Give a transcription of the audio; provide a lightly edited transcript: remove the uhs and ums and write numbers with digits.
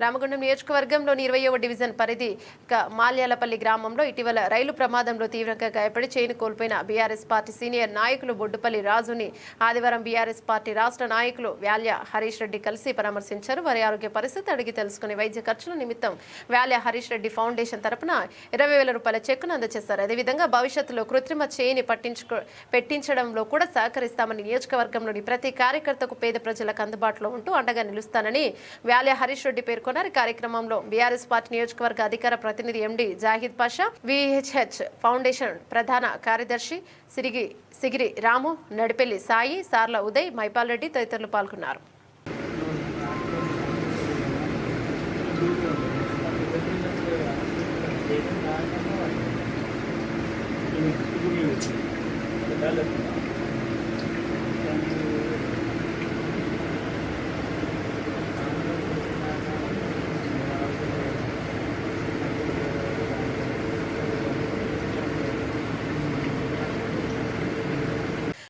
రామగుండం నియోజకవర్గంలోని 20వ డివిజన్ పరిధి మాల్యాలపల్లి గ్రామంలో ఇటీవల రైలు ప్రమాదంలో తీవ్రంగా గాయపడి చేయిని కోల్పోయిన బీఆర్ఎస్ పార్టీ సీనియర్ నాయకులు బొడ్డుపల్లి రాజుని ఆదివారం బీఆర్ఎస్ పార్టీ రాష్ట్ర నాయకులు వ్యాల్య హరీష్ రెడ్డి కలిసి పరామర్శించారు. వారి ఆరోగ్య పరిస్థితి అడిగి తెలుసుకుని వైద్య ఖర్చుల నిమిత్తం వ్యాల్య హరీష్ రెడ్డి ఫౌండేషన్ తరపున 20,000 రూపాయల చెక్కును అందజేశారు. అదేవిధంగా భవిష్యత్తులో కృత్రిమ చేయిని పెట్టించడంలో కూడా సహకరిస్తామని, నియోజకవర్గంలోని ప్రతి కార్యకర్తకు పేద ప్రజలకు అందుబాటులో ఉంటూ అండగా నిలుస్తానని వ్యాల్య హరీష్ రెడ్డి పేర్కొన్నారు. కార్యక్రమంలో బీఆర్ఎస్ పార్టీ నియోజకవర్గ అధికార ప్రతినిధి ఎండి జాహిద్ పాషా, విహెచ్హెచ్ ఫౌండేషన్ ప్రధాన కార్యదర్శి సిగిరి రాము, నడిపెల్లి సాయి, సార్ల ఉదయ్, మైపాల్ రెడ్డి తదితరులు పాల్గొన్నారు.